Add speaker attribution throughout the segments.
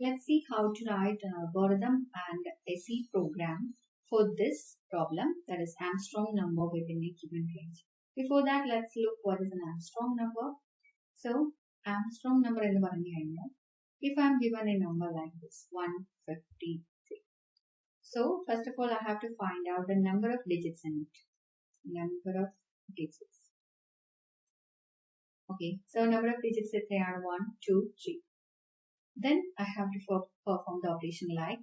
Speaker 1: let's see how to write an algorithm and a C program for this problem, that is Armstrong number within a given range. Before that, let's look what is an Armstrong number. So Armstrong number in the if I'm given a number like this 153. So first of all, I have to find out the number of digits in it. Number of digits. Okay, so number of digits if they are 1, 2, 3. Then I have to perform the operation like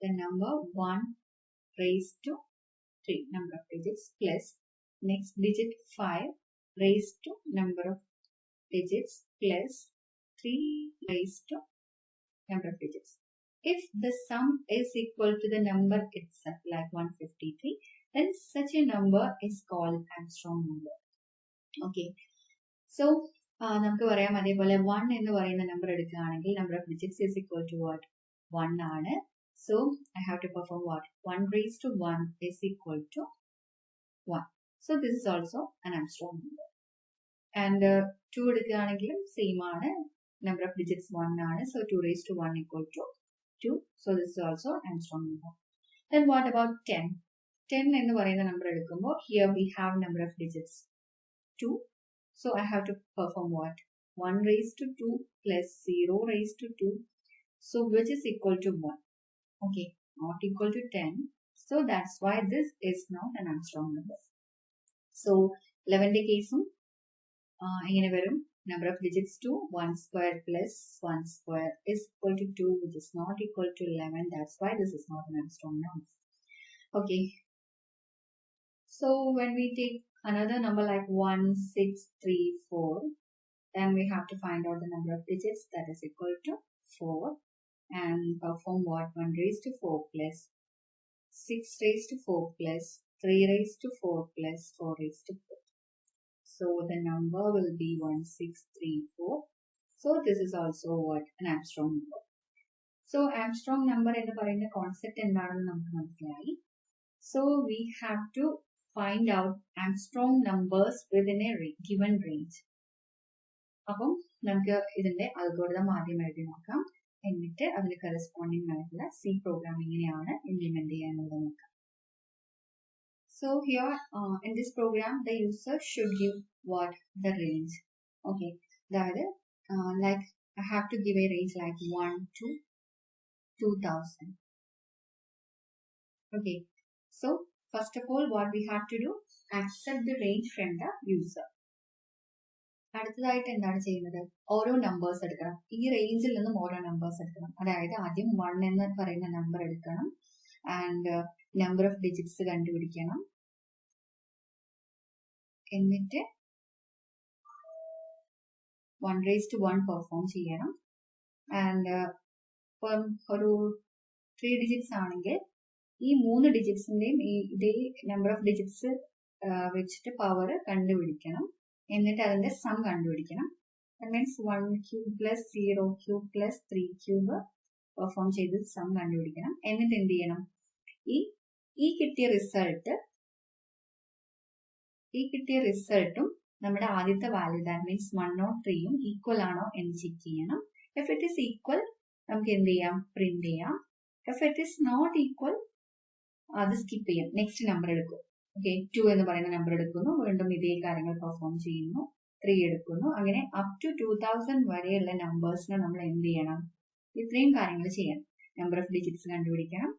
Speaker 1: the number 1 raised to 3 number of digits plus next digit 5 raised to number of digits plus 3 raised to number of digits. If the sum is equal to the number itself, like 153, then such a number is called Armstrong number. Okay, so നമുക്ക് പറയാം അതേപോലെ 1 എന്ന് പറയുന്ന number എടുക്കുകയാണെങ്കിൽ number of digits is equal to what? 1 ആണ്. So I have to perform what? 1 raised to 1 is equal to 1. So this is also an Armstrong number. And 2 എടുക്കുകയാണെങ്കിലും same ആണ്. Number of digits 1 ആണ്. So 2 raised to 1 equal to 2. So this is also Armstrong number. Then what about 10? 10 എന്ന് പറയുന്ന number എടുക്കുമ്പോൾ here we have number of digits 2. So I have to perform what? 1 raised to 2 plus 0 raised to 2. So which is equal to 1? Okay, not equal to 10. So that's why this is not an Armstrong number. So 11th case number of digits to 1 square plus 1 square is equal to 2, which is not equal to 11. That's why this is not an Armstrong number. Okay. So when we take another number like 1634, then we have to find out the number of digits that is equal to 4 and perform what? 1 raised to 4 plus 6 raised to 4 plus 3 raised to 4 plus 4 raised to 4. So the number will be 1634. So this is also what? An Armstrong number. So Armstrong number in the concept and so we have to find out Armstrong numbers within a given range. അപ്പോൾ നമുക്ക് ഇതിന്റെ algorithm ആദ്യം എഴുതി നോക്കാം, എന്നിട്ട് അതിന് corresponding ആയിട്ടുള്ള C programme എങ്ങനെയാണ് ഇംപ്ലിമെന്റ് ചെയ്യാനുള്ളത് നോക്കാം. So here in this program the user should give what? The range. Okay, that is like I have to give a range like 1 to 2000. Okay, so first of all, what we have to do, accept the range from the user. അടുത്തതായിട്ട് എന്താണ് ചെയ്യുന്നത്? ഓരോ numbers എടുക്കണം. ഈ റേഞ്ചിൽ നിന്നും ഓരോ numbers എടുക്കണം. അതായത് ആദ്യം 1 എന്ന് പറയുന്ന നമ്പർ എടുക്കണം ആൻഡ് നമ്പർ ഓഫ് ഡിജിറ്റ്സ് കണ്ടുപിടിക്കണം. എന്നിട്ട് 1 raised to 1 പെർഫോം ചെയ്യണം. ആൻഡ് ഇപ്പം ഒരു 3 ഡിജിറ്റ്സ് ആണെങ്കിൽ ഈ 3 ഡിജിറ്റ്സിന്റെയും ഇതേ നമ്പർ ഓഫ് ഡിജിറ്റ്സ് വെച്ചിട്ട് പവർ കണ്ടുപിടിക്കണം. എന്നിട്ട് അതിന്റെ സം കണ്ടുപിടിക്കണം. That means 1 cube plus 0 cube plus 3 cube perform ചെയ്ത് സം കണ്ടുപിടിക്കണം. എന്നിട്ട് എന്ത് ചെയ്യണം? ഈ കിട്ടിയ റിസൾട്ടും നമ്മുടെ ആദ്യത്തെ വാല്യൂ ദാറ്റ് മീൻസ് 103യും ഈക്വൽ ആണോ എന്ന് ചെക്ക് ചെയ്യണം. ഇഫ് ഇറ്റ് ഈസ് ഈക്വൽ നമുക്ക് എന്ത് ചെയ്യാം? പ്രിന്റ് ചെയ്യാം. If it is not equal അത് സ്കിപ്പ് ചെയ്യാം. നെക്സ്റ്റ് നമ്പർ എടുക്കും. ഓക്കെ, 2 എന്ന് പറയുന്ന നമ്പർ എടുക്കുന്നു, വീണ്ടും ഇതേ കാര്യങ്ങൾ പെർഫോം ചെയ്യുന്നു, 3 എടുക്കുന്നു, അങ്ങനെ അപ് ടു 2000 വരെയുള്ള നമ്പേഴ്സിനെ നമ്മൾ എന്ത് ചെയ്യണം? ഇത്രയും കാര്യങ്ങൾ ചെയ്യണം. നമ്പർ ഓഫ് ഡിജിറ്റ്സ് കണ്ടുപിടിക്കണം,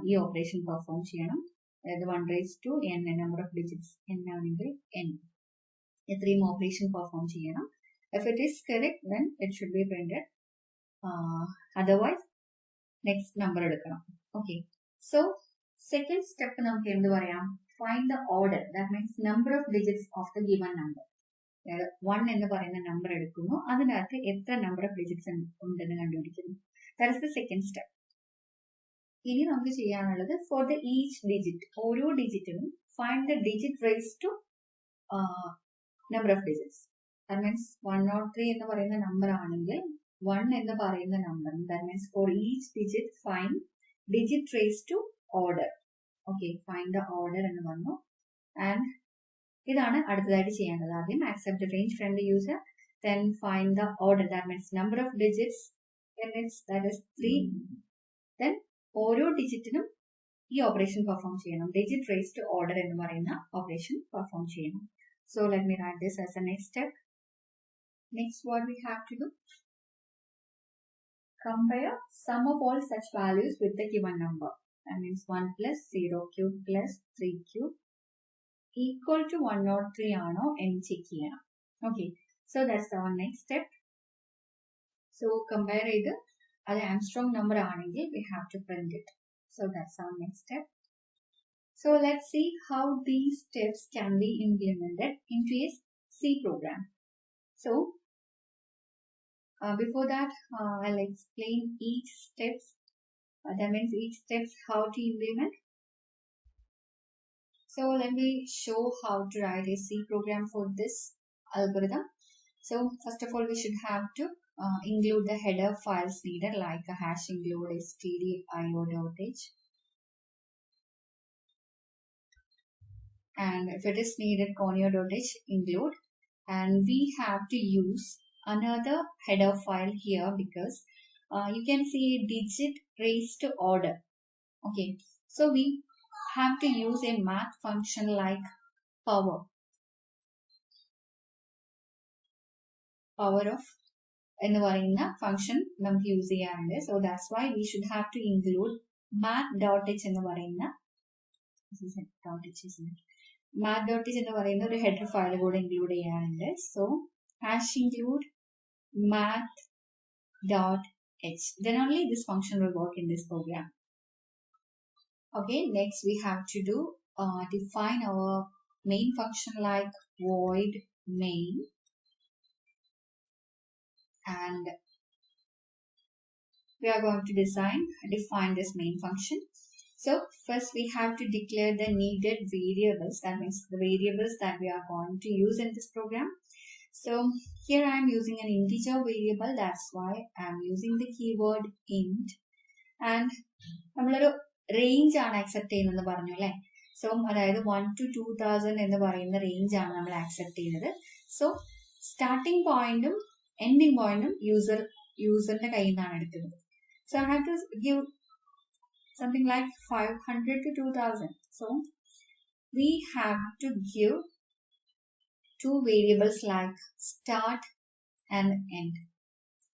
Speaker 1: ഈ ഓപ്പറേഷൻ പെർഫോം ചെയ്യണം. അതായത് 1 raised to n number of digits n ആണെങ്കിൽ n, ഇത്രയും ഓപ്പറേഷൻ പെർഫോം ചെയ്യണം. If it is correct then it should be printed, otherwise next number എടുക്കണം. ഓക്കെ, സോ സെക്കൻഡ് സ്റ്റെപ്പ് നമുക്ക് എന്ത് പറയാം? Find the order, that means number of digits of the given number. അതായത് 1 എന്ന് പറയുന്ന number എടുക്കുന്നു, അതിനകത്ത് എത്ര നമ്പർ ഓഫ് ഡിജിറ്റ്സ് ഉണ്ടെന്ന് കണ്ടുപിടിക്കുന്നു. That is the second step. ഇനി നമുക്ക് ചെയ്യാനുള്ളത് ഫോർ ദ ഈച്ച് ഡിജിറ്റ്, ഓരോ ഡിജിറ്റിനും find the digit raise to number of digits. That means 103 എന്ന് പറയുന്ന നമ്പർ ആണെങ്കിൽ 1 എന്ന് പറയുന്ന നമ്പർ, that means for each digit find digit raise to order. Okay, find the order എന്ന് പറഞ്ഞു. ആൻഡ് ഇതാണ് അടുത്തതായിട്ട് ചെയ്യേണ്ടത്. ആദ്യം accept range from the user, then find the order, that means number of digits then that is 3. Then ഓരോ ഡിജിറ്റിനും ഈ operation perform ചെയ്യണം. Digit raise to order എന്ന് പറയുന്ന ഓപ്പറേഷൻ പെർഫോം ചെയ്യണം. So let me write this as a next step. Next, what we have to do? Compare sum of all such values with the given number. That means 1 plus 0 cube plus 3 cube equal to 103 ആണോ എന്ന് check ചെയ്യണം. Okay, so that's our next step. So compare ചെയ്ത് അത് Armstrong number ആണെങ്കിൽ we have to print it. So that's our next step. So let's see how these steps can be implemented into a C program. So before that, I'll explain each steps. That means each steps how to implement. So let me show how to write a C program for this algorithm. So first of all, we should have to include the header files needed, like a hash include stdio.h. And if it is needed, conio.h include. And we have to use another header file here because you can see a digit raised to order. Okay, so we have to use a math function like power of എന്ന് പറയുന്ന function നമുക്ക് use ചെയ്യാറുണ്ട്. So that's why we should have to include math.h എന്ന് പറയുന്ന math.h എന്ന് പറയുന്ന ഒരു header file കൂടെ ഇൻക്ലൂഡ് ചെയ്യാറുണ്ട്. So hash include math.h, then only this function will work in this program. Okay, next we have to do define our main function like void main, and we are going to define this main function. So first we have to declare the needed variables, that means the variables that we are going to use in this program. So here I am using an integer variable, that's why I am using the keyword int, and നമ്മളൊരു range ആണ് accept ചെയ്യുന്നത് പറഞ്ഞു അല്ലേ. So അതായത് 1 to 2000 എന്ന് പറയുന്ന range ആണ് നമ്മൾ accept ചെയ്യുന്നത്. So starting point ഉം ending point ഉം യൂസറിന്റെ കയ്യിൽ നിന്നാണ് എടുക്കുന്നത്. So I have to give something like 500 to 2000. So we have to give two variables like start and end.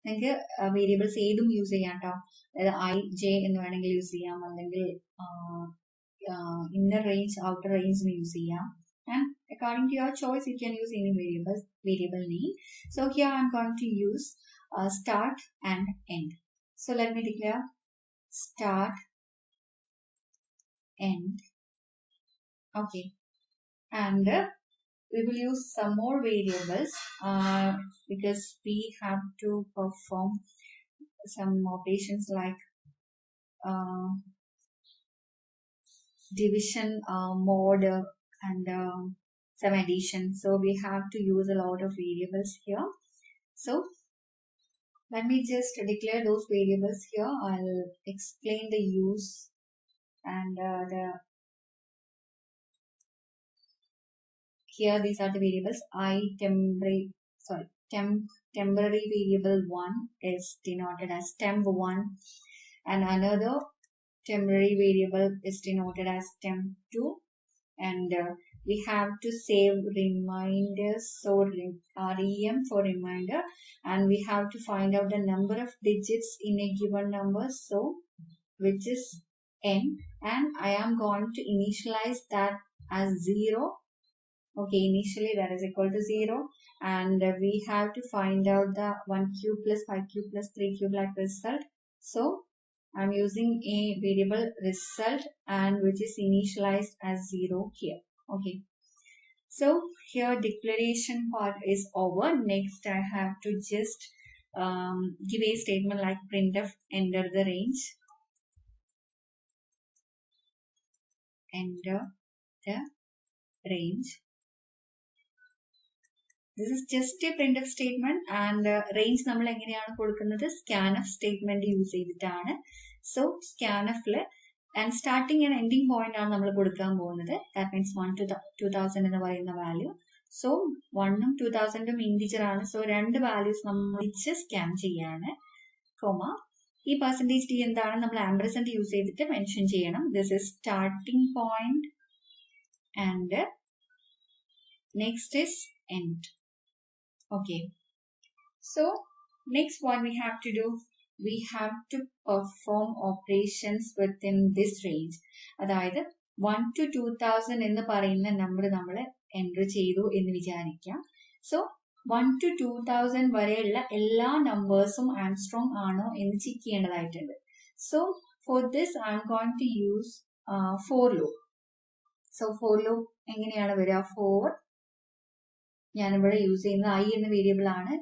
Speaker 1: നിങ്ങൾക്ക് വേരിയബിൾസ് ഏതും യൂസ് ചെയ്യാം കേട്ടോ. അതായത് ഐ ജെ എന്ന് വേണമെങ്കിൽ യൂസ് ചെയ്യാം, അല്ലെങ്കിൽ ഇന്നർ റേഞ്ച് ഔട്ടർ റേഞ്ചിന് യൂസ് ചെയ്യാം. And according to your choice, you can use any variable name. So here I'm going to use start and end. So let me declare start end. Okay, and we will use some more variables because we have to perform some operations like division, mod, and some addition. So we have to use a lot of variables here. So let me just declare those variables here. I'll explain the use and here these are the variables. Temporary variable 1 is denoted as temp1, and another temporary variable is denoted as temp2, and we have to save reminders, so rem for reminder, and we have to find out the number of digits in a given number, so which is n, and I am going to initialize that as 0. Okay, initially that is equal to 0, and we have to find out the 1 cube plus 5 cube plus 3 cube like result. So I'm using a variable result, and which is initialized as 0 here. Okay, so here declaration part is over. Next I have to just give a statement like printf enter the range, enter the range. This is just a printf statement, and range നമ്മൾ എങ്ങനെയാണ് കൊടുക്കുന്നത്, scanf statement use ചെയ്തിട്ടാണ്. So scanf and starting and ending point ആണ് നമ്മൾ കൊടുക്കാൻ പോകുന്നത്. That means 1 to 2000 എന്ന് പറയുന്ന വാല്യൂ. So 1 ഉം 2000 ഉം ഇന്റിജർ ആണ്. So രണ്ട് വാല്യൂസ് നമ്മൾ സ്കാൻ ചെയ്യാണ്. കൊമ ഈ പെർസെൻറ്റേജ് ടി എന്താണ് നമ്മൾ ആംപർസെന്റ് യൂസ് ചെയ്തിട്ട് മെൻഷൻ ചെയ്യണം. This is starting point and next is end. Okay, so next what we have to do, we have to perform operations within this range. അതായത് 1 to 2000 എന്ന് പറയുന്ന number നമ്മൾ enter ചെയ്തു എന്ന് വിചാരിക്കാം. സോ 1 to 2000 വരെയുള്ള എല്ലാ നമ്പേഴ്സും ആംസ്ട്രോങ് ആണോ എന്ന് ചെക്ക് ചെയ്യേണ്ടതായിട്ടുണ്ട്. So for this I am going to use for loop. So for loop എങ്ങനെയാണ് വരിക? ഫോർ ഞാനിവിടെ യൂസ് ചെയ്യുന്നത് ഐ എന്ന വേരിയബിൾ ആണ്.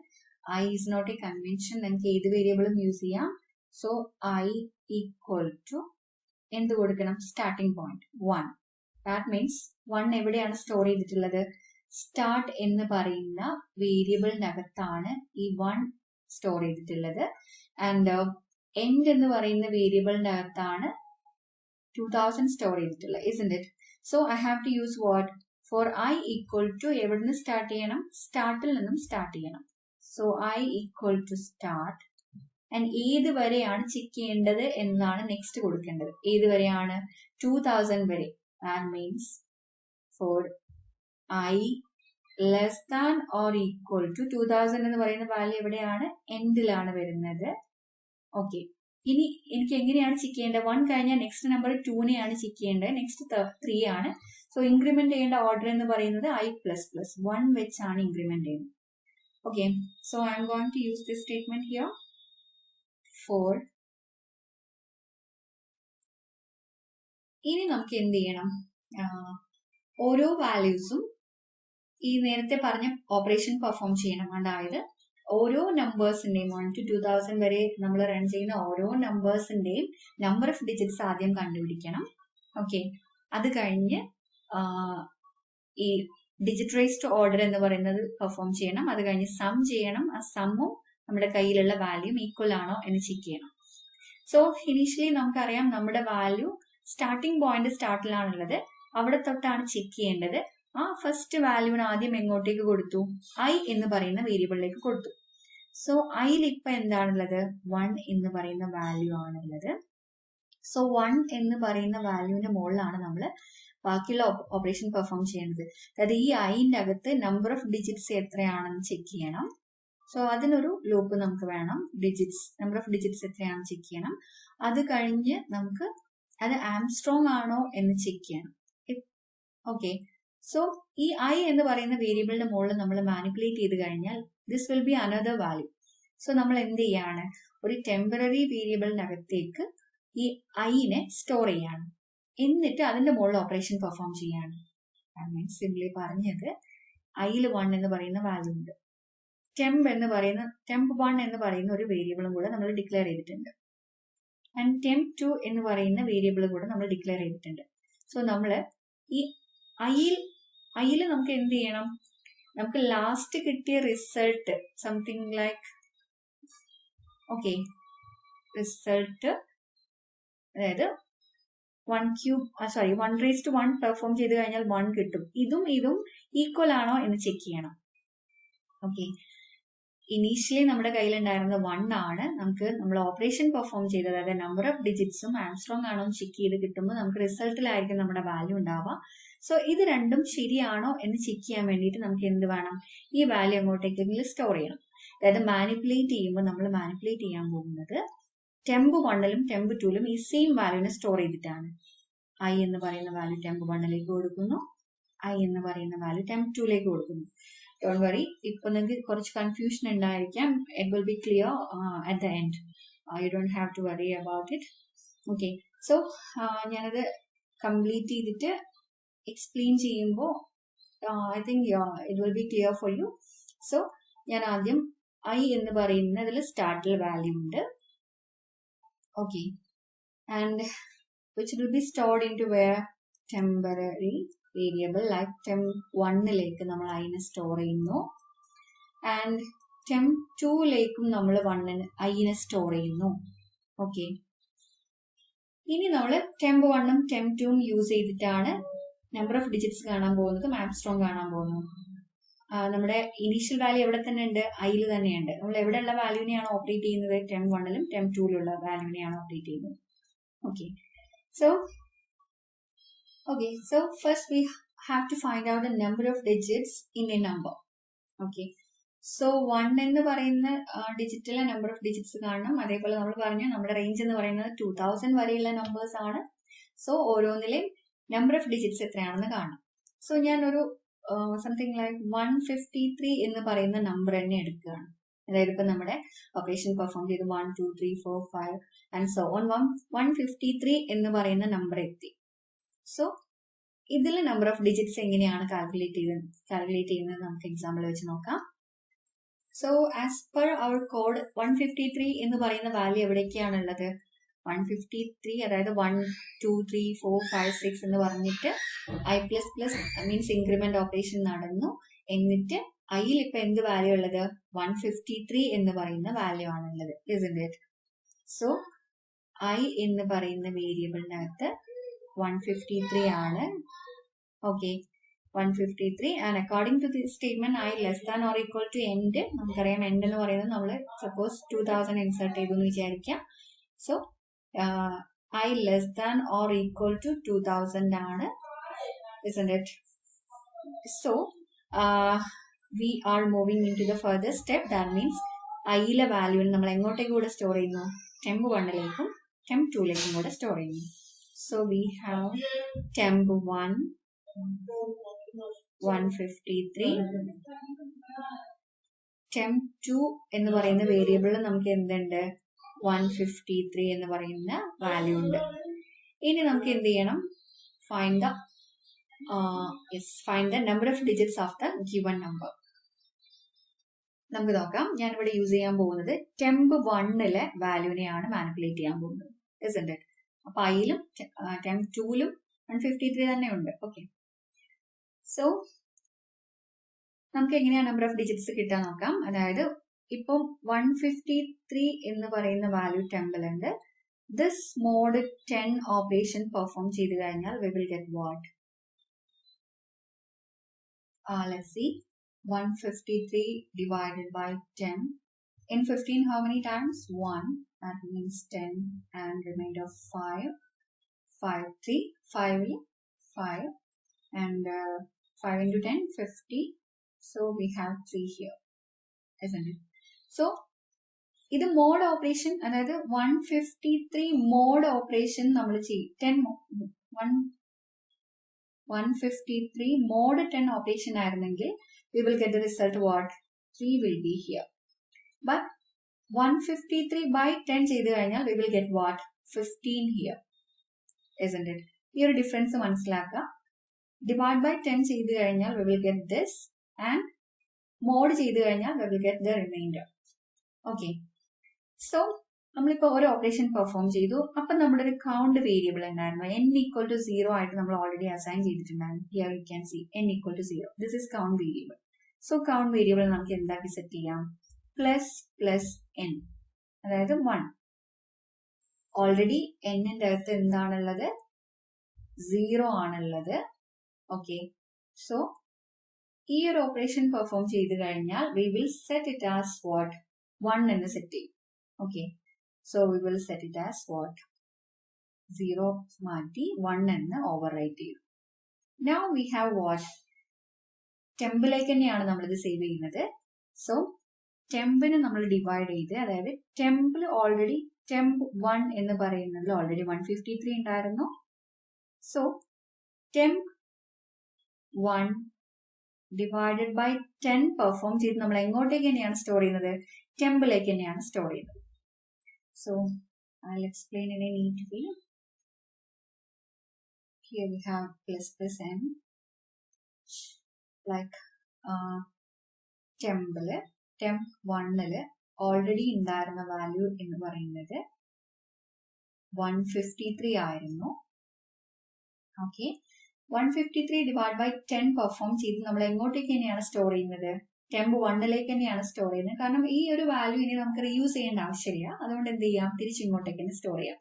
Speaker 1: I is not a convention. നമുക്ക് ഏത് വേരിയബിളും യൂസ് ചെയ്യാം. സോ I ഈക്വൽ ടു എന്ത് കൊടുക്കണം? Starting point 1. ദാറ്റ് മീൻസ് 1 എവിടെയാണ് സ്റ്റോർ ചെയ്തിട്ടുള്ളത്? സ്റ്റാർട്ട് എന്ന് പറയുന്ന വേരിയബിളിനകത്താണ് ഈ 1 സ്റ്റോർ ചെയ്തിട്ടുള്ളത്. ആൻഡ് എൻഡ് എന്ന് പറയുന്ന വേരിയബിളിനകത്താണ് 2000 സ്റ്റോർ ചെയ്തിട്ടുള്ളത്. isn't it? So I have to use what? For I equal to എവിടെ നിന്ന് സ്റ്റാർട്ട് ചെയ്യണം? സ്റ്റാർട്ടിൽ നിന്നും സ്റ്റാർട്ട് ചെയ്യണം. So I equal to start and ഏത് വരെയാണ് ചെക്ക് ചെയ്യേണ്ടത് എന്നാണ് നെക്സ്റ്റ് കൊടുക്കേണ്ടത്. ഏത് വരെയാണ്? 2000 വരെ. That means for I less than or equal to 2000 എന്ന് പറയുന്ന വാല്യൂ എവിടെയാണ്? എൻഡിലാണ് വരുന്നത്. ഓക്കെ, ഇനി എനിക്ക് എങ്ങനെയാണ് ചെക്ക് ചെയ്യേണ്ടത്? 1 കഴിഞ്ഞാൽ നെക്സ്റ്റ് നമ്പർ 2നെയാണ് ചെക്ക് ചെയ്യേണ്ടത്. നെക്സ്റ്റ് 3 ആണ്. സോ ഇൻക്രിമെന്റ് ചെയ്യേണ്ട ഓർഡർ എന്ന് പറയുന്നത് I++1 വെച്ചാണ് ഇൻക്രിമെന്റ് ചെയ്യുന്നത്. Okay, so I am going to use this statement here. 4. ഇനി നമുക്ക് എന്ത് ചെയ്യണം? ഓരോ വാല്യൂസും ഈ നേരത്തെ പറഞ്ഞ ഓപ്പറേഷൻ പെർഫോം ചെയ്യണം. അതായത് ഓരോ നമ്പേഴ്സിന്റെയും 1 to 2000 വരെ നമ്മൾ റൺ ചെയ്യുന്ന ഓരോ നമ്പേഴ്സിന്റെയും നമ്പർ ഓഫ് ഡിജിറ്റ്സ് ആദ്യം കണ്ടുപിടിക്കണം. ഓക്കെ, അത് കഴിഞ്ഞ് ഈ ഡിജിറ്റ് റേസ്ഡ് ഓർഡർ എന്ന് പറയുന്നത് പെർഫോം ചെയ്യണം. അത് കഴിഞ്ഞ് സം ചെയ്യണം. ആ സമ്മും നമ്മുടെ കയ്യിലുള്ള വാല്യൂം ഈക്വൽ ആണോ എന്ന് ചെക്ക് ചെയ്യണം. സോ ഇനീഷ്യലി നമുക്കറിയാം നമ്മുടെ വാല്യൂ സ്റ്റാർട്ടിംഗ് പോയിന്റ് സ്റ്റാർട്ടിലാണുള്ളത്. അവിടെ തൊട്ടാണ് ചെക്ക് ചെയ്യേണ്ടത്. ആ ഫസ്റ്റ് വാല്യൂവിന് ആദ്യം എങ്ങോട്ടേക്ക് കൊടുത്തു? ഐ എന്ന് പറയുന്ന വേരിയബിളിലേക്ക് കൊടുത്തു. സോ ഐയിൽ ഇപ്പൊ എന്താണുള്ളത്? 1 എന്ന് പറയുന്ന വാല്യൂ ആണുള്ളത്. സോ 1 എന്ന് പറയുന്ന വാല്യൂവിന്റെ മുകളിലാണ് നമ്മൾ ബാക്കിയുള്ള ഓപ്പറേഷൻ പെർഫോം ചെയ്യുന്നത്. അതായത് ഈ ഐന്റെ അകത്ത് നമ്പർ ഓഫ് ഡിജിറ്റ്സ് എത്രയാണെന്ന് ചെക്ക് ചെയ്യണം. സോ അതിനൊരു ലൂപ്പ് നമുക്ക് വേണം. നമ്പർ ഓഫ് ഡിജിറ്റ്സ് എത്രയാണെന്ന് ചെക്ക് ചെയ്യണം. അത് കഴിഞ്ഞ് നമുക്ക് അത് ആംസ്ട്രോങ് ആണോ എന്ന് ചെക്ക് ചെയ്യണം. ഓക്കെ, സോ ഈ ഐ എന്ന് പറയുന്ന വേരിയബിളിന്റെ മുകളിൽ നമ്മൾ മാനിപ്പുലേറ്റ് ചെയ്ത് കഴിഞ്ഞാൽ this will be another value. So നമ്മൾ എന്ത് ചെയ്യാണ്? ഒരു ടെമ്പററി വേരിയബിളിനകത്തേക്ക് ഈ ഐനെ സ്റ്റോർ ചെയ്യാണ്. എന്നിട്ട് അതിന്റെ മുകളിൽ ഓപ്പറേഷൻ പെർഫോം ചെയ്യാണ്. മീൻസ് സിംപ്ലി പറഞ്ഞത് ഐയിൽ 1 എന്ന് പറയുന്ന വാല്യൂ ഉണ്ട്. ടെമ്പ് 1 എന്ന് പറയുന്ന ഒരു വേരിയബിളും കൂടെ നമ്മൾ ഡിക്ലെയർ ചെയ്തിട്ടുണ്ട്. ആൻഡ് temp2 എന്ന് പറയുന്ന വേരിയബിൾ കൂടെ നമ്മൾ ഡിക്ലെയർ ചെയ്തിട്ടുണ്ട്. സോ നമ്മൾ ഈ ഐയിൽ നമുക്ക് എന്ത് ചെയ്യണം? നമുക്ക് ലാസ്റ്റ് കിട്ടിയ റിസൾട്ട് സംതിങ് ലൈക്ക് റിസൾട്ട്, അതായത് 1 പെർഫോം ചെയ്ത് കഴിഞ്ഞാൽ 1 കിട്ടും. ഇതും ഈക്വൽ ആണോ എന്ന് ചെക്ക് ചെയ്യണം. ഓക്കെ, ഇനീഷ്യലി നമ്മുടെ കയ്യിലുണ്ടായിരുന്നത് 1 ആണ്. നമ്മൾ ഓപ്പറേഷൻ പെർഫോം ചെയ്തത്, അതായത് നമ്പർ ഓഫ് ഡിജിറ്റ്സും ആംസ്ട്രോങ് ആണോ എന്ന് ചെക്ക് ചെയ്ത് കിട്ടുമ്പോൾ നമുക്ക് റിസൾട്ടിലായിരിക്കും നമ്മുടെ വാല്യൂ ഉണ്ടാവുക. സോ ഇത് രണ്ടും ശരിയാണോ എന്ന് ചെക്ക് ചെയ്യാൻ വേണ്ടിയിട്ട് നമുക്ക് എന്ത് വേണം? ഈ വാല്യൂ അങ്ങോട്ടേക്കെങ്കിലും സ്റ്റോർ ചെയ്യണം. അതായത് മാനിപ്പുലേറ്റ് ചെയ്യുമ്പോൾ നമ്മൾ മാനിപ്പുലേറ്റ് ചെയ്യാൻ പോകുന്നത് temp 1ലും temp 2ലും ഈ സെയിം വാല്യൂനെ സ്റ്റോർ ചെയ്തിട്ടാണ്. ഐ എന്ന് പറയുന്ന വാല്യൂ temp 1ലേക്ക് കൊടുക്കുന്നു, ഐ എന്ന് പറയുന്ന വാല്യൂ temp 2ലേക്ക് കൊടുക്കുന്നു. ഡോണ്ട് വറി, ഇപ്പൊ നിങ്ങൾക്ക് കുറച്ച് കൺഫ്യൂഷൻ ഉണ്ടായിരിക്കാം. It will be clear at the end. You don't have to worry about it. Okay, so ഞാനത് കംപ്ലീറ്റ് ചെയ്തിട്ട് എക്സ്പ്ലെയിൻ ചെയ്യുമ്പോൾ I think it will be clear for you. So ഞാൻ ആദ്യം ഐ എന്ന് പറയുന്നതിൽ സ്റ്റാർട്ടിൽ വാല്യൂ ഉണ്ട്. Okay, and which will be stored into where? Temporary variable like temp1ലേക്ക് നമ്മൾ ഐനെ സ്റ്റോർ ചെയ്യുന്നു, ആൻഡ് temp2ലേക്കും നമ്മൾ ഐനെ സ്റ്റോർ ചെയ്യുന്നു. ഓക്കെ, ഇനി നമ്മൾ temp1ഉം temp2ഉം യൂസ് ചെയ്തിട്ടാണ് നമ്പർ ഓഫ് ഡിജിറ്റ്സ് കാണാൻ പോകുന്നതും ആംസ്ട്രോങ് കാണാൻ പോകുന്നതും. നമ്മുടെ ഇനീഷ്യൽ വാല്യൂ എവിടെ തന്നെ ഉണ്ട്? ഐയിൽ തന്നെയുണ്ട്. നമ്മൾ എവിടെയുള്ള വാല്യൂവിനെയാണ് ഓപ്പറേറ്റ് ചെയ്യുന്നത്? ടെം 1ലും ടെം 2ലുള്ള വാല്യൂവിനെയാണ് ഓപ്പറേറ്റ് ചെയ്യുന്നത്. Okay, so first we have to find out the number of digits in a number. Okay, so 1 എന്ന് പറയുന്ന ഡിജിറ്റിലെ നമ്പർ ഓഫ് ഡിജിറ്റ്സ് കാണണം. അതേപോലെ നമ്മൾ പറഞ്ഞു നമ്മുടെ റേഞ്ച് എന്ന് പറയുന്നത് 2000 വരെയുള്ള നമ്പേഴ്സ് ആണ്. സോ ഓരോന്നിലെയും നമ്പർ ഓഫ് ഡിജിറ്റ്സ് എത്രയാണെന്ന് കാണണം. സോ ഞാനൊരു സംതിങ് ലൈക്ക് 153 എന്ന് പറയുന്ന നമ്പർ തന്നെ എടുക്കുകയാണ്. അതായത് ഇപ്പൊ നമ്മുടെ ഓപ്പറേഷൻ പെർഫോം ചെയ്ത് 1 2 3 4 5 ആൻഡ് സോ ഓൺ 153 എന്ന് പറയുന്ന നമ്പർ എത്തി. സോ ഇതിൽ നമ്പർ ഓഫ് ഡിജിറ്റ്സ് എങ്ങനെയാണ് കാൽക്കുലേറ്റ് ചെയ്യുന്നത് നമുക്ക് എക്സാമ്പിൾ വെച്ച് നോക്കാം. So as per hour code 153 എന്ന് പറയുന്ന വാല്യൂ എവിടേക്കാണുള്ളത്? 153 അതായത് 1 2 3 4 5 6 എന്ന് പറഞ്ഞിട്ട് I plus plus means increment operation നടന്നു. എന്നിട്ട് ഐയിൽ ഇപ്പൊ എന്ത് വാല്യൂ ഉള്ളത്? 153 എന്ന് പറയുന്ന വാല്യൂ ആണുള്ളത്. isn't it? സോ ഐ എന്ന് പറയുന്ന വേരിയബിളിനകത്ത് 153 ആണ്. Okay, 153 and according to the statement I less than or equal to end. നമുക്കറിയാം എൻഡ് എന്ന് പറയുന്നത് നമ്മൾ സപ്പോസ് 2000 ഇൻസേർട്ട് ചെയ്തു എന്ന് വിചാരിക്കാം. So I less than or equal to 2000 ആണ്. isn't it? So we are moving into the further step. That means ഐയിലെ value നമ്മൾ എങ്ങോട്ടേക്ക് കൂടെ സ്റ്റോർ ചെയ്യുന്നു? ടെംപ് 1ലേക്കും ടെംപ് 2ലേക്കും കൂടെ സ്റ്റോർ ചെയ്യുന്നു. So we have temp 1 153, temp 2 എന്ന് പറയുന്ന വേരിയബിളിൽ നമുക്ക് എന്തുണ്ട്? 153 എന്ന് പറയുന്ന വാല്യൂ ഉണ്ട്. ഇനി നമുക്ക് എന്ത് ചെയ്യണം? find the number of digits of the given number. നമുക്ക് നോക്കാം. ഞാനിവിടെ യൂസ് ചെയ്യാൻ പോകുന്നത് ടെംപ് 1ലെ വാല്യൂവിനെയാണ് മാനിപ്പുലേറ്റ് ചെയ്യാൻ പോകുന്നത്. isn't it? അപ്പൊ ഐയിലും ടെംപ് 2ലും 153 തന്നെ ഉണ്ട്. ഓക്കെ, സോ നമുക്ക് എങ്ങനെയാ നമ്പർ ഓഫ് ഡിജിറ്റ്സ് കിട്ടാൻ നോക്കാം. അതായത് ഇപ്പം 153 എന്ന് പറയുന്ന വാല്യൂ ടെംപിലുണ്ട്. ദിസ് മോഡ് 10 ഓപ്പറേഷൻ പെർഫോം ചെയ്ത് കഴിഞ്ഞാൽ we will get what? Let's see, 153 divided by 10. In 15 how many times? 1. That means 10 and remainder 5. 5 3 5 and 5 into 10 50. So we have 3 here, isn't it? So ഇത് മോഡ് ഓപ്പറേഷൻ, അതായത് 153 mode operation നമ്മൾ ചെയ്യും. 153 mode 10 operation ആയിരുന്നെങ്കിൽ we will get the result what? 3 will be here. But 153 by 10 ചെയ്ത് കഴിഞ്ഞാൽ we will get what? 15 here, isn't it? ഈ ഒരു difference മനസ്സിലാക്കുക. ഡിവൈഡ് ബൈ 10 ചെയ്ത് കഴിഞ്ഞാൽ we will get this and mod ചെയ്ത് കഴിഞ്ഞാൽ we will get the remainder. ഓക്കെ, സോ നമ്മളിപ്പോ ഒരു ഓപ്പറേഷൻ പെർഫോം ചെയ്തു. അപ്പൊ നമ്മുടെ ഒരു കൗണ്ട് വേരിയബിൾ ഉണ്ടായിരുന്നു. n ഈക്വൽ ടു 0 ആയിട്ട് നമ്മൾ ഓൾറെഡി അസൈൻ ചെയ്തിട്ടുണ്ടായിരുന്നു. Here you can see n equal to 0. This is count variable. So count variable നമുക്ക് എന്താക്കി സെറ്റ് ചെയ്യാം? പ്ലസ് പ്ലസ് n, അതായത് 1. ഓൾറെഡി എന്നിന്റെ അകത്ത് എന്താണുള്ളത്? 0 ആണുള്ളത്. ഓക്കെ, സോ ഈ ഒരു ഓപ്പറേഷൻ പെർഫോം ചെയ്ത് കഴിഞ്ഞാൽ we will set it as what? 1 എന്ന് സെറ്റ് ചെയ്യും. Okay, so we will set it as what? 0 മാറ്റി 1 എന്ന് ഓവർ റൈറ്റ് ചെയ്യും. Now we have what? ടെമ്പിലേക്ക് തന്നെയാണ് നമ്മളിത് സേവ് ചെയ്യുന്നത്. സോ ടെമ്പിന് നമ്മൾ ഡിവൈഡ് ചെയ്ത്, അതായത് ടെമ്പിൾ ഓൾറെഡി ടെംപ് 1 എന്ന് പറയുന്നതിൽ ഓൾറെഡി 153 ഉണ്ടായിരുന്നു. So temp 1 divided by 10 perform ചെയ്ത് നമ്മൾ എങ്ങോട്ടേക്ക് തന്നെയാണ് സ്റ്റോർ ചെയ്യുന്നത്? ടെമ്പിലേക്ക് തന്നെയാണ് സ്റ്റോർ ചെയ്യുന്നത്. So I'll explain in a neat way. Here we have plus plus n, like temp 1 already ഉണ്ടായിരുന്ന വാല്യൂ എന്ന് പറയുന്നത് 153 ആയിരുന്നു. ഓക്കെ, 153 ഡിവൈഡ് ബൈ 10 പെർഫോം ചെയ്ത് നമ്മൾ എങ്ങോട്ടേക്ക് തന്നെയാണ് സ്റ്റോർ ചെയ്യുന്നത്? ടെംപ് 1ലേക്ക് തന്നെയാണ് സ്റ്റോർ ചെയ്യുന്നത്. കാരണം ഈ ഒരു വാല്യൂ ഇനി നമുക്ക് റീയൂസ് ചെയ്യേണ്ട ആവശ്യമില്ല. അതുകൊണ്ട് എന്ത് ചെയ്യാം? തിരിച്ചിങ്ങോട്ടേക്ക് തന്നെ സ്റ്റോർ ചെയ്യാം.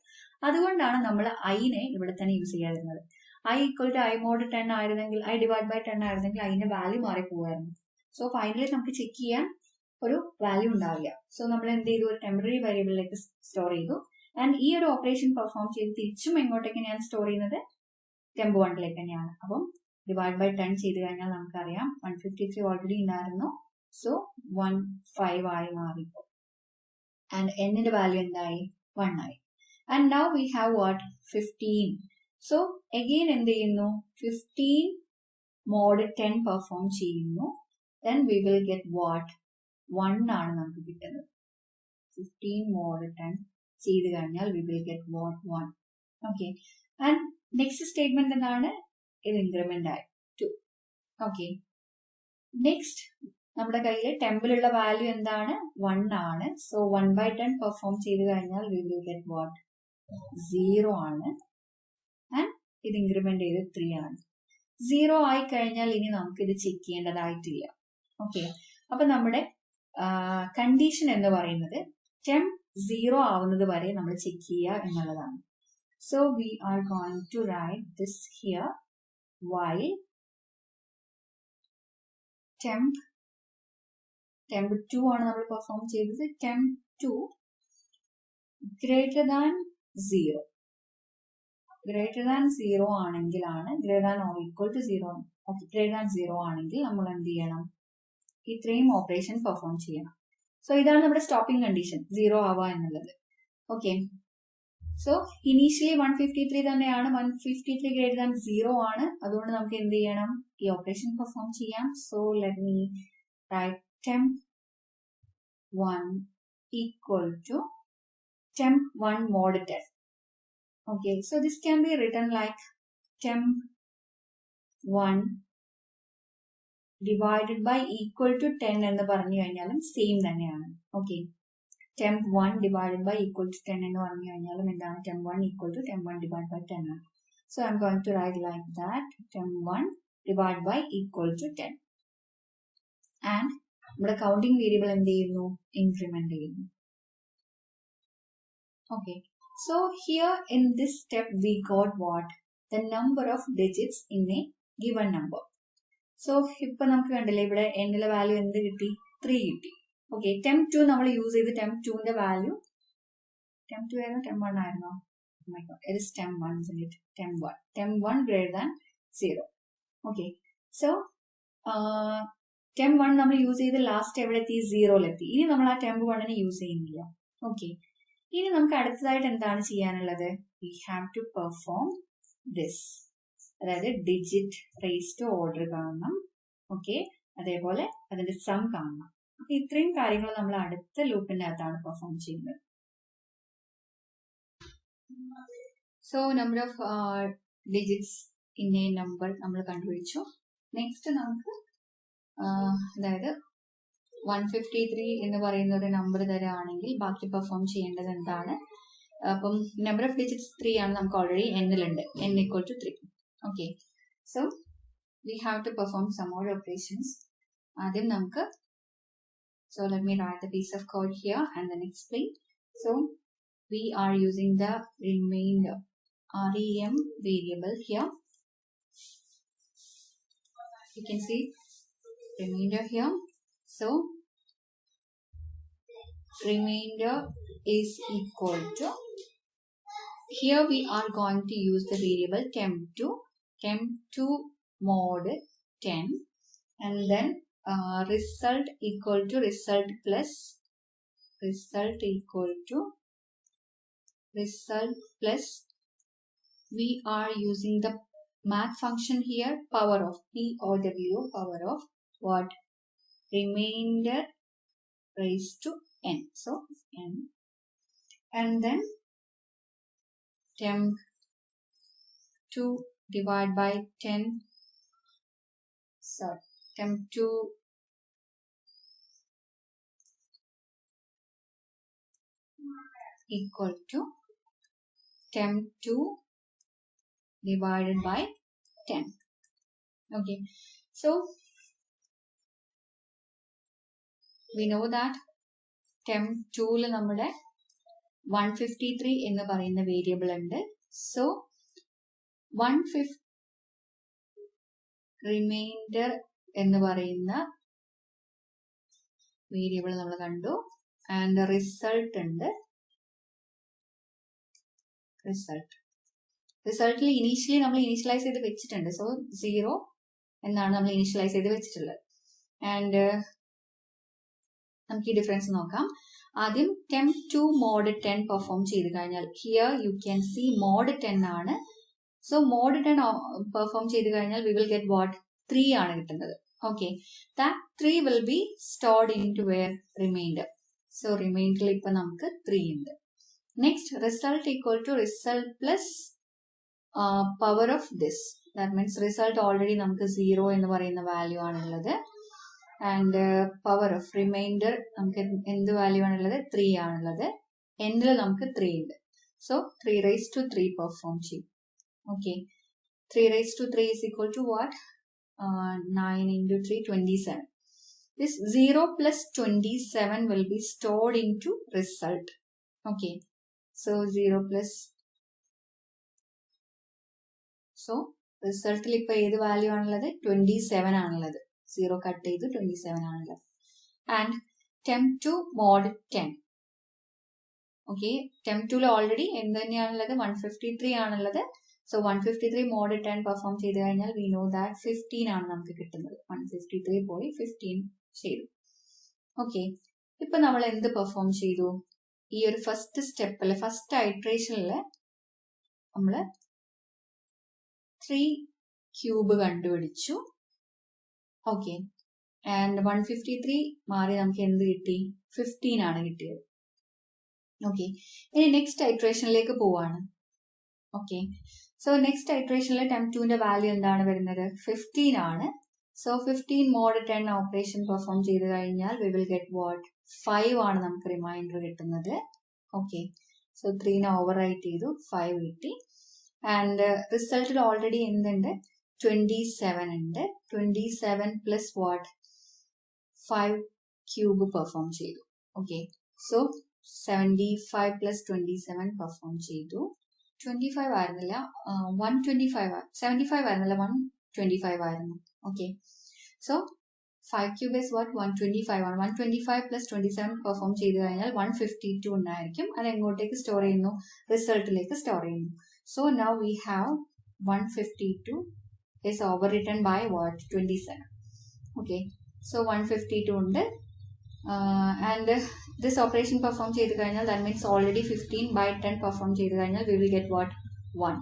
Speaker 1: അതുകൊണ്ടാണ് നമ്മൾ ഐനെ ഇവിടെ തന്നെ യൂസ് ചെയ്യാതിരുന്നത്. I equal to i mod 10 ആയിരുന്നെങ്കിൽ, ഐ ഡിവൈഡ് ബൈ 10 ആയിരുന്നെങ്കിൽ ഐന്റെ വാല്യൂ മാറി പോകുമായിരുന്നു. സോ ഫൈനലി നമുക്ക് ചെക്ക് ചെയ്യാൻ ഒരു വാല്യൂ ഉണ്ടാവില്ല. സോ നമ്മൾ എന്ത് ചെയ്തു, ഒരു ടെമ്പററി വേരിയബിളിലേക്ക് സ്റ്റോർ ചെയ്തു. ആൻഡ് ഈ ഒരു ഓപ്പറേഷൻ പെർഫോം ചെയ്ത് തിരിച്ചും എങ്ങോട്ടേക്ക് ഞാൻ സ്റ്റോർ ചെയ്യുന്നത് ടെമ്പ് 1 തന്നെയാണ്. അപ്പം ഡിവൈഡ് ബൈ 10 ചെയ്ത് കഴിഞ്ഞാൽ നമുക്കറിയാം 153 ഓൾറെഡി ഉണ്ടായിരുന്നു. സോ 15 ആയി മാറിപ്പോ. ആൻഡ് എന്നിന്റെ വാല്യൂ എന്തായി, 1 ആയി. And now we have what, 15. So again എന്ത് ചെയ്യുന്നു, 15 മോഡ് 10 പെർഫോം ചെയ്യുന്നു. Then we will get what, 1 ആണ് നമുക്ക് കിട്ടുന്നത്. 15 മോഡ് 10 ചെയ്ത് കഴിഞ്ഞാൽ we will get what, 1. Okay. And next statement എന്താണ്, ഇത് ഇൻക്രിമെന്റ് ആയി 2. ഓക്കെ. നെക്സ്റ്റ് നമ്മുടെ കയ്യിൽ ടെമ്പിലുള്ള വാല്യൂ എന്താണ്, 1 ആണ്. സോ 1/10 പെർഫോം ചെയ്ത് കഴിഞ്ഞാൽ വി വിൽ ഗെറ്റ് വാട്ട്, 0 ആണ്. ആൻഡ് ഇത് ഇൻക്രിമെന്റ് ചെയ്ത് 3 ആണ്. 0 ആയി കഴിഞ്ഞാൽ ഇനി നമുക്ക് ഇത് ചെക്ക് ചെയ്യേണ്ടതായിട്ടില്ല. ഓക്കെ. അപ്പൊ നമ്മുടെ കണ്ടീഷൻ എന്ന് പറയുന്നത് ടെമ്പ് 0 ആവുന്നത് വരെ നമ്മൾ ചെക്ക് ചെയ്യുക എന്നുള്ളതാണ്. So we are going to write this here while temp 2 ആണ് നമ്മൾ പെർഫോം ചെയ്തത്. temp 2 greater than 0 ആണെങ്കിലാണ്, greater than or equal to 0, greater than 0 ആണെങ്കിൽ നമ്മൾ എന്ത് ചെയ്യണം, ഇത്രയും ഓപ്പറേഷൻ പെർഫോം ചെയ്യണം. സോ ഇതാണ് നമ്മുടെ സ്റ്റോപ്പിംഗ് കണ്ടീഷൻ, 0 ആവുക എന്നുള്ളത്. ഓക്കെ. സോ ഇനീഷ്യലി 153 തന്നെയാണ്, 153 greater than 0 ആണ്. അതുകൊണ്ട് നമുക്ക് എന്ത് ചെയ്യണം, ഈ ഓപ്പറേഷൻ പെർഫോം ചെയ്യാം. So let me write temp 1 equal to temp 1 mod 10. Okay, so this can be written like temp 1 divided by equal to 10 എന്ന് പറഞ്ഞു കഴിഞ്ഞാലും സെയിം തന്നെയാണ്. Okay. temp 1 divided by equal to 10 എന്ന് പറഞ്ഞു കഴിഞ്ഞാലും എന്താണ്, temp 1 equal to temp 1 divided by 10 ആണ്. So I'm going to write like that, temp 1 divided by equal to 10. And നമ്മുടെ കൗണ്ടിങ് വേരിയബിൾ എന്ത് ചെയ്യുന്നു, ഇൻക്രിമെന്റ് ചെയ്യുന്നു. Okay. So here in this step we got what, the number of digits in a given number. So ഇപ്പൊ നമുക്ക് കണ്ടില്ലേ, ഇവിടെ എന്നിലെ value എന്ത് കിട്ടി, 3 കിട്ടി. ഓക്കെ. temp 2 നമ്മൾ യൂസ് ചെയ്ത് temp 2ന്റെ വാല്യൂ, temp 2 ആയിരുന്നു, temp 1 ആയിരുന്നോ, it is temp 1, isn't it? temp 1 greater than 0. Okay. So temp 1 നമ്മൾ യൂസ് ചെയ്ത് ലാസ്റ്റ് എവിടെ എത്തി, 0-ലെത്തി. ഇനി നമ്മൾ ആ temp 1നെ യൂസ് ചെയ്യുന്നില്ല. ഓക്കെ. ഇനി നമുക്ക് അടുത്തതായിട്ട് എന്താണ് ചെയ്യാനുള്ളത്, we have to perform this, അതായത് ഡിജിറ്റ് റേസ് ടു ഓർഡർ കാണണം. ഓക്കെ. അതേപോലെ അതിന്റെ സം കാണണം. അപ്പൊ ഇത്രയും കാര്യങ്ങൾ നമ്മൾ അടുത്ത ലൂപ്പിന്റെ അകത്താണ് പെർഫോം ചെയ്യുന്നത്. So number of digits in A number നമ്മൾ കണ്ടുപിടിച്ചു. നെക്സ്റ്റ് നമുക്ക് അതായത് 153 എന്ന് പറയുന്ന ഒരു നമ്പർ തരാണെങ്കിൽ ബാക്കി പെർഫോം ചെയ്യേണ്ടത് എന്താണ്, അപ്പം നമ്പർ ഓഫ് ഡിജിറ്റ്സ് 3 ആണ്, നമുക്ക് ഓൾറെഡി എന്നിലുണ്ട്, n equal to 3. Okay. So we have to perform some more operations. ആദ്യം നമുക്ക്, so let me write the piece of code here and then explain. So we are using the remainder rem variable here. You can see remainder here. So remainder is equal to, here we are going to use the variable temp2 mod 10, and then result equal to result plus we are using the math function here, power of POW, power of what, remainder raised to n. So n, and then temp 2 divided by 10, sorry, temp 2 equal to temp 2 divided by 10. Okay. So we know that temp 2 നമ്മുടെ 153 എന്ന് പറയുന്ന variable ഉണ്ട്. So 150 reminder എന്ന് പറയുന്ന variable നമ്മൾ കണ്ടു. And result ഉണ്ട്. റിസൾട്ടിൽ initially നമ്മൾ ഇനീഷ്യലൈസ് ചെയ്ത് വെച്ചിട്ടുണ്ട്. സോ 0 എന്നാണ് നമ്മൾ ഇനീഷ്യലൈസ് ചെയ്ത് വെച്ചിട്ടുള്ളത്. ആൻഡ് നമുക്ക് ഈ ഡിഫറൻസ് നോക്കാം. ആദ്യം temp2 mod 10 പെർഫോം ചെയ്ത് കഴിഞ്ഞാൽ here you can C mod 10 ആണ്. സോ mod 10 പെർഫോം ചെയ്ത് കഴിഞ്ഞാൽ വി വിൽ ഗെറ്റ് വാട്ട് 3 ആണ് കിട്ടുന്നത്. Okay, that 3 will be stored in to where remainder. So റിമൈൻഡറിൽ ഇപ്പൊ നമുക്ക് 3 ഉണ്ട്. Next result equal to result plus power of this. That means result already നമുക്ക് 0 എന്ന് പറയുന്ന വാല്യൂ ആണുള്ളത്. ആൻഡ് പവർ ഓഫ് റിമൈൻഡർ നമുക്ക് എന്ത് വാല്യൂ ആണുള്ളത്? 3 ആണുള്ളത്. എൻഡിൽ നമുക്ക് 3 ഉണ്ട്. സോ 3 raised to 3 പെർഫോം ചെയ്യും. Okay, 3 raised to 3 is equal to what? 9 into 3, 27. This 0 plus 27 will be stored into result. Okay, so 0 plus. So റിസൾട്ടിൽ ഇപ്പൊ ഏത് വാല്യൂ ആണുള്ളത്? 27 ആണുള്ളത്. 0 കട്ട് ചെയ്ത് 27 ആണുള്ളത്. And temp2 mod 10. Okay, temp2 already എന്ത് തന്നെയാണുള്ളത്? 153 ആണുള്ളത്. സോ 153 mod 10 പെർഫോം ചെയ്ത് കഴിഞ്ഞാൽ വി നോ ദാറ്റ് 15 ആണ് നമുക്ക് കിട്ടുന്നത്. 153 പോയി 15 ചെയ്തു. ഓക്കെ, ഇപ്പൊ നമ്മൾ എന്ത് പെർഫോം ചെയ്തു? ഈ ഒരു ഫസ്റ്റ് സ്റ്റെപ്പില്, ഫസ്റ്റ് ഐട്രേഷനില് നമ്മള് 3 ക്യൂബ് കണ്ടുപിടിച്ചു. ഓക്കെ, ആൻഡ് 153 മാറി നമുക്ക് എന്ത് കിട്ടി? 15 ആണ് കിട്ടിയത്. ഓക്കെ, ഇനി നെക്സ്റ്റ് ഐട്രേഷനിലേക്ക് പോവാണ്. ഓക്കെ, സോ നെക്സ്റ്റ് ഐട്രേഷനിൽ temp2ന്റെ വാല്യൂ എന്താണ് വരുന്നത്? 15 ആണ്. സോ 15 mod 10 ഓപ്പറേഷൻ പെർഫോം ചെയ്ത് കഴിഞ്ഞാൽ വി വിൽ ഗെറ്റ് വാട്ട്? 5 ആണ് നമുക്ക് റിമൈൻഡർ കിട്ടുന്നത്. ഓക്കെ, സോ 3നെ ഓവർ റൈറ്റ് ചെയ്തു, 5 കിട്ടി. ആൻഡ് റിസൾട്ടിൽ ഓൾറെഡി എന്തുണ്ട്? 27 ഉണ്ട്. 27 പ്ലസ് വാട്ട്? 5 ക്യൂബ് പെർഫോം ചെയ്തു. ഓക്കെ, സോ 75 പ്ലസ് 27 പെർഫോം ചെയ്തു. 25 ആയിരുന്നില്ല, 125 75 ആയിരുന്നില്ല, 125 ആയിരുന്നു. Okay, so 5 cube is what? 125 ആണ്. 125 പ്ലസ് 27 പെർഫോം ചെയ്ത് കഴിഞ്ഞാൽ 152 ഉണ്ടായിരിക്കും. അത് എങ്ങോട്ടേക്ക് സ്റ്റോർ ചെയ്യുന്നു? റിസൾട്ടിലേക്ക് സ്റ്റോർ ചെയ്യുന്നു. So now we have 152 is overwritten by what? 27. Okay, so 152 ഉണ്ട്. ആൻഡ് ദിസ് ഓപ്പറേഷൻ പെർഫോം ചെയ്ത് കഴിഞ്ഞാൽ that means already 15 by 10 perform ചെയ്ത് കഴിഞ്ഞാൽ we will get what? 1.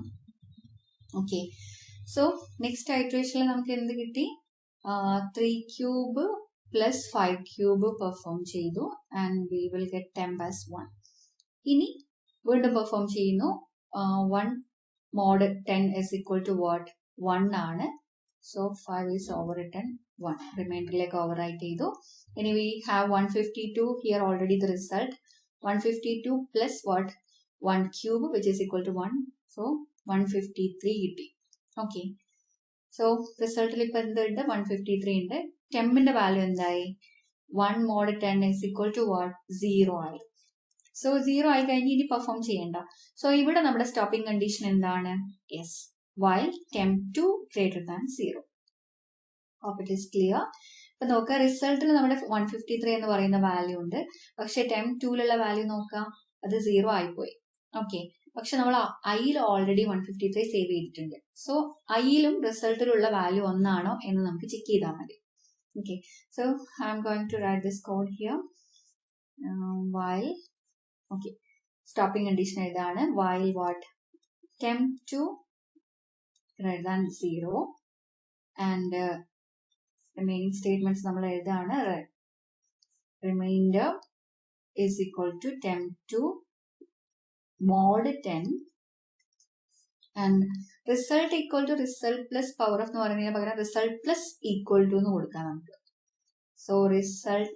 Speaker 1: Okay, so next ഐട്രേഷനിൽ നമുക്ക് എന്ത് കിട്ടി? 3 ക്യൂബ് പ്ലസ് 5 ക്യൂബ് പെർഫോം ചെയ്തു. And we will get temp as 1. ഇനി വീണ്ടും പെർഫോം ചെയ്യുന്നു. 1 mod 10 is equal to what? 1 ആണ്. So 5 is overwritten 1. റിമൈൻഡറിലേക്ക് ഓവർ റൈറ്റ് ചെയ്തു. ഇനി we have 152 here already the result. 152 plus what? 1 cube which is equal to 1. So 153 കിട്ടി. Okay, so റിസൾട്ടിൽ ഇപ്പൊ എന്തുണ്ട്? 153 ഉണ്ട്. ടെമ്പിന്റെ വാല്യൂ എന്തായി? 1 mod 10 is equal to what? 0 ആയി. സോ 0 ആയി കഴിഞ്ഞ് ഇനി പെർഫോം ചെയ്യണ്ട. സോ ഇവിടെ നമ്മുടെ സ്റ്റോപ്പിംഗ് കണ്ടീഷൻ എന്താണ്? Yes, while temp2 greater than 0. Hope it is clear. ഇപ്പൊ നോക്കുക, റിസൾട്ടിൽ നമ്മുടെ 153 എന്ന് പറയുന്ന വാല്യൂ ഉണ്ട്. പക്ഷെ temp2ലുള്ള വാല്യൂ നോക്കാം, അത് 0 ആയിപ്പോയി. ഓക്കെ, പക്ഷെ നമ്മൾ ഐയിൽ ഓൾറെഡി 153 സേവ് ചെയ്തിട്ടുണ്ട്. സോ ഐയിലും റിസൾട്ടിലുള്ള വാല്യൂ ഒന്നാണോ എന്ന് നമുക്ക് ചെക്ക് ചെയ്താൽ മതി. Okay, so I am going to write this code here. while, okay, stopping condition ഇതാണ്. while what? temp2 greater than 0 and remaining statements നമ്മൾ എഴുതാണ്. remainder is equal to temp2 mod 10 and result equal to result plus power of എന്ന് പറയുന്നതിന് പകരം result plus equal to എന്ന് കൊടുക്കാം നമുക്ക്. so result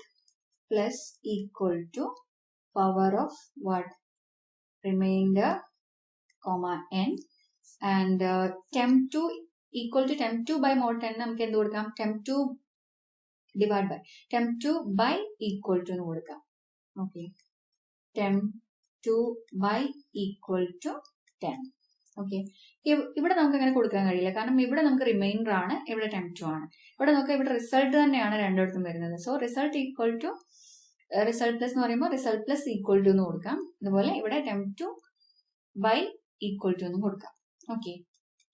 Speaker 1: plus equal to power of what? remainder comma n and temp2 equal to temp2 by mod 10 നമുക്ക് എന്ത് കൊടുക്കാം? temp2 divide by temp2 by equal to എന്ന് കൊടുക്കാം. Okay, temp2 by equal to 10. Okay, ഇവിടെ നമുക്ക് അങ്ങനെ കൊടുക്കാൻ കഴിയില്ല, കാരണം ഇവിടെ നമുക്ക് റിമൈൻഡർ ആണ്, ഇവിടെ temp2 ആണ്. ഇവിടെ നോക്കാം, ഇവിടെ റിസൾട്ട് തന്നെയാണ് രണ്ടിടത്തും വരുന്നത്. So result equal to result plus എന്ന് പറയുമ്പോൾ റിസൾട്ട് പ്ലസ് ഈക്വൽ ടു എന്ന് കൊടുക്കാം. അതുപോലെ ഇവിടെ attempt to by equal to എന്ന് കൊടുക്കാം. ഓക്കെ,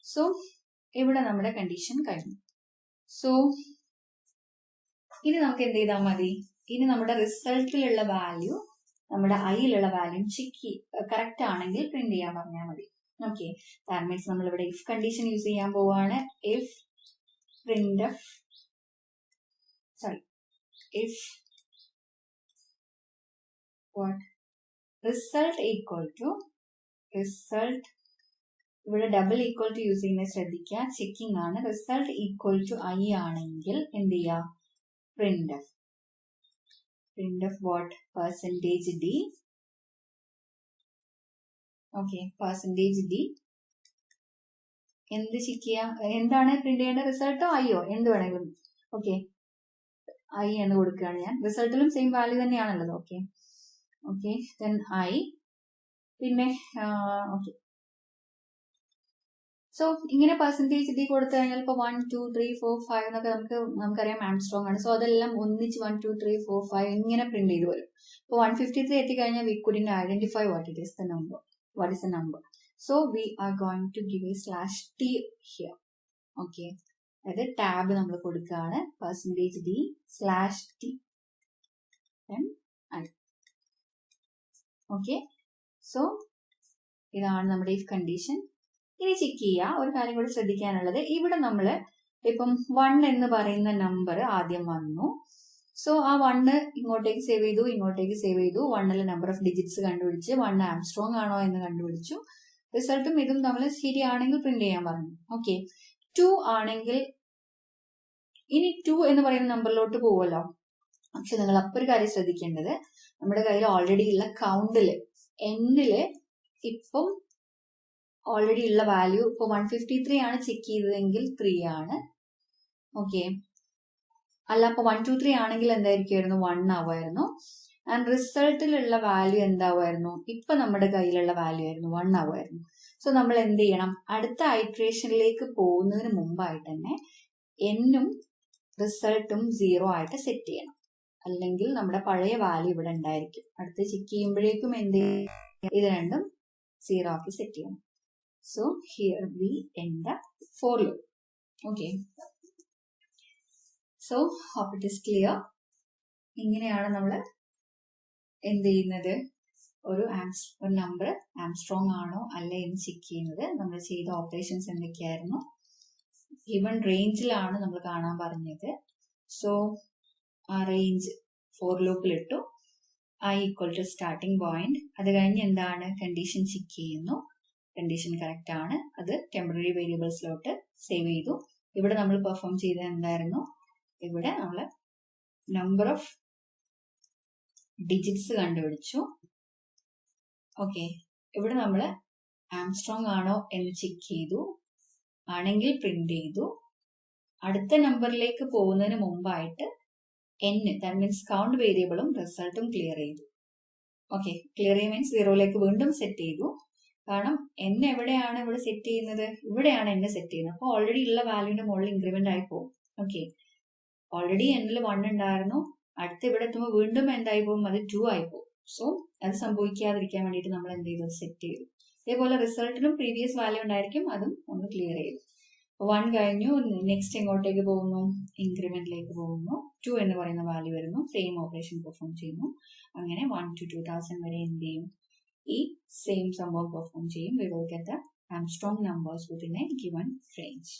Speaker 1: സോ ഇവിടെ നമ്മുടെ കണ്ടീഷൻ കഴിഞ്ഞു. സോ ഇനി നമുക്ക് എന്ത് ചെയ്താൽ മതി, ഇനി നമ്മുടെ റിസൾട്ടിലുള്ള വാല്യൂ നമ്മുടെ ഐയിലുള്ള വാല്യൂ ചെക്ക് കറക്റ്റ് ആണെങ്കിൽ പ്രിന്റ് ചെയ്യാൻ പറഞ്ഞാൽ മതി. ഓക്കെ, ദാറ്റ് മീൻസ് നമ്മൾ ഇവിടെ ഇഫ് കണ്ടീഷൻ യൂസ് ചെയ്യാൻ പോവാണ്. If printf if what result equal to result, ഇവിടെ ഡബിൾ ഈക്വൽ ടു യൂസ് ചെയ്യുന്നത് ശ്രദ്ധിക്കുക, ചെക്കിംഗ് ആണ്. റിസൾട്ട് ഈക്വൽ ടു ഐ ആണെങ്കിൽ എന്ത് ചെയ്യുക, printf what percentage d. Okay, percentage d എന്ത് ചെക്ക് ചെയ്യാം, എന്താണ് പ്രിന്റ് ചെയ്യേണ്ട, റിസൾട്ടോ ഐയോ എന്ത് വേണമെങ്കിലും. ഓക്കെ, ഐ എന്ന് കൊടുക്കുകയാണ് ഞാൻ. റിസൾട്ടിലും സെയിം വാല്യൂ തന്നെയാണുള്ളത്. Okay okay, then I. പിന്നെ ഓക്കെ, സോ ഇങ്ങനെ പെർസെന്റേജ് ഡി കൊടുത്തു കഴിഞ്ഞാൽ ഇപ്പോൾ 1 2 3 4 5 എന്നൊക്കെ നമുക്കറിയാം ആംസ്ട്രോങ് ആണ്. സോ അതെല്ലാം ഒന്നിച്ച് 1 2 3 4 5 ഇങ്ങനെ പ്രിന്റ് ചെയ്ത് വരും. ഇപ്പോൾ 153 എത്തിക്കഴിഞ്ഞാൽ we couldn't identify what is the number. So we are going to give a /t here. Okay, അതായത് ടാബ് നമ്മൾ കൊടുക്കുകയാണ് %d /t then I. Okay, so ഇതാണ് നമ്മുടെ ഇഫ് കണ്ടീഷൻ. ഇനി ചെക്ക് ചെയ്യുക, ഒരു കാര്യം കൂടി ശ്രദ്ധിക്കാനുള്ളത്, ഇവിടെ നമ്മൾ ഇപ്പം 1 എന്ന് പറയുന്ന നമ്പർ ആദ്യം വന്നു. സോ ആ 1 ഇങ്ങോട്ടേക്ക് സേവ് ചെയ്തു, ഇങ്ങോട്ടേക്ക് സേവ് ചെയ്തു. 1 നമ്പർ ഓഫ് ഡിജിറ്റ്സ് കണ്ടുപിടിച്ച് 1 ആംസ്ട്രോങ് ആണോ എന്ന് കണ്ടുപിടിച്ചു. റിസൾട്ടും ഇതും നമ്മൾ ശരിയാണെങ്കിൽ പ്രിന്റ് ചെയ്യാൻ പറഞ്ഞു. ഓക്കെ, 2 ആണെങ്കിൽ ഇനി 2 എന്ന് പറയുന്ന നമ്പറിലോട്ട് പോവുമല്ലോ. പക്ഷെ നിങ്ങൾ അപ്പോൾ ഒരു കാര്യം ശ്രദ്ധിക്കേണ്ടത്, നമ്മുടെ കയ്യിൽ ഓൾറെഡി ഉള്ള കൗണ്ടില് എന്നില് ഇപ്പം ഓൾറെഡി ഉള്ള വാല്യൂ ഇപ്പൊ 153 ആണ് ചെക്ക് ചെയ്തതെങ്കിൽ 3 ആണ്. ഓക്കെ, അല്ല അപ്പൊ 123 ആണെങ്കിൽ എന്തായിരിക്കുമായിരുന്നു, 1 ആവുമായിരുന്നു. ആൻഡ് റിസൾട്ടിലുള്ള വാല്യൂ എന്താവുമായിരുന്നു, ഇപ്പൊ നമ്മുടെ കയ്യിലുള്ള വാല്യൂ ആയിരുന്നു 1 ആവുമായിരുന്നു. സോ നമ്മൾ എന്ത് ചെയ്യണം, അടുത്ത ഐട്രേഷനിലേക്ക് പോകുന്നതിന് മുമ്പായിട്ട് തന്നെ എന്നും റിസൾട്ടും 0 ആയിട്ട് സെറ്റ് ചെയ്യണം. അല്ലെങ്കിൽ നമ്മുടെ പഴയ വാല്യൂ ഇവിടെ ഉണ്ടായിരിക്കും. അടുത്ത് ചെക്ക് ചെയ്യുമ്പോഴേക്കും എന്ത് ഇത് രണ്ടും 0 ആക്കി സെറ്റ് ചെയ്യണം. So here we end the for loop. Okay, so hope it is clear. ഇങ്ങനെയാണ് നമ്മൾ എന്ത് ചെയ്യുന്നത്, ഒരു നമ്പർ ആംസ്ട്രോങ് ആണോ അല്ല എന്ന് ചെക്ക് ചെയ്യുന്നത്. നമ്മൾ ചെയ്ത ഓപ്പറേഷൻസ് എന്തൊക്കെയായിരുന്നു, ഗിവൺ റേഞ്ചിലാണ് നമ്മൾ കാണാൻ പറഞ്ഞത്. സോ ആ റേഞ്ച് ഫോർ ലൂപ്പിലിട്ടു, i equal to starting point. അത് കഴിഞ്ഞ് എന്താണ്, കണ്ടീഷൻ ചെക്ക് ചെയ്യുന്നു, കണ്ടീഷൻ കറക്റ്റ് ആണ്, അത് ടെമ്പററി വേരിയബിൾസിലോട്ട് സേവ് ചെയ്തു. ഇവിടെ നമ്മൾ പെർഫോം ചെയ്തത് എന്തായിരുന്നു, ഇവിടെ നമ്മൾ നമ്പർ ഓഫ് ഡിജിറ്റ്സ് കണ്ടുപിടിച്ചു. ഓക്കെ, ഇവിടെ നമ്മൾ ആംസ്ട്രോങ് ആണോ എന്ന് ചെക്ക് ചെയ്തു, ആണെങ്കിൽ പ്രിന്റ് ചെയ്തു. അടുത്ത നമ്പറിലേക്ക് പോകുന്നതിന് മുമ്പായിട്ട് ദാറ്റ് മീൻസ് കൗണ്ട് വേരിയബിളും റിസൾട്ടും ക്ലിയർ ചെയ്തു. ഓക്കെ, ക്ലിയർ ചെയ്യുക മീൻസ് 0ലേക്ക് വീണ്ടും സെറ്റ് ചെയ്തു. കാരണം എവിടെയാണ് ഇവിടെ സെറ്റ് ചെയ്യുന്നത്, ഇവിടെയാണ് സെറ്റ് ചെയ്യുന്നത്. അപ്പോൾ ഓൾറെഡി ഉള്ള വാല്യൂവിന്റെ മുകളിൽ ഇൻക്രിമെന്റ് ആയി പോകും. ഓക്കെ, ഓൾറെഡി എന്നിൽ 1 ഉണ്ടായിരുന്നു, അടുത്ത് ഇവിടെ എത്തുമ്പോൾ വീണ്ടും എന്തായി പോകും, അത് 2 ആയി പോകും. സോ അത് സംഭവിക്കാതിരിക്കാൻ വേണ്ടിയിട്ട് നമ്മൾ എന്ത് ചെയ്തു, സെറ്റ് ചെയ്തു. ഇതേപോലെ റിസൾട്ടിനും പ്രീവിയസ് വാല്യൂ ഉണ്ടായിരിക്കും, അതും ഒന്ന് ക്ലിയർ ചെയ്തു. 1 കഴിഞ്ഞു, നെക്സ്റ്റ് എങ്ങോട്ടേക്ക് പോകുന്നു, ഇൻക്രിമെന്റിലേക്ക് പോകുന്നു. 2 എന്ന് പറയുന്ന വാല്യൂ വരുന്നു, സെയിം ഓപ്പറേഷൻ പെർഫോം ചെയ്യുന്നു. അങ്ങനെ 1 to 2000 വരെ എന്ത് ചെയ്യും, ഈ സെയിം സംഭവം പെർഫോം ചെയ്യും. We will get the Armstrong numbers within a given range.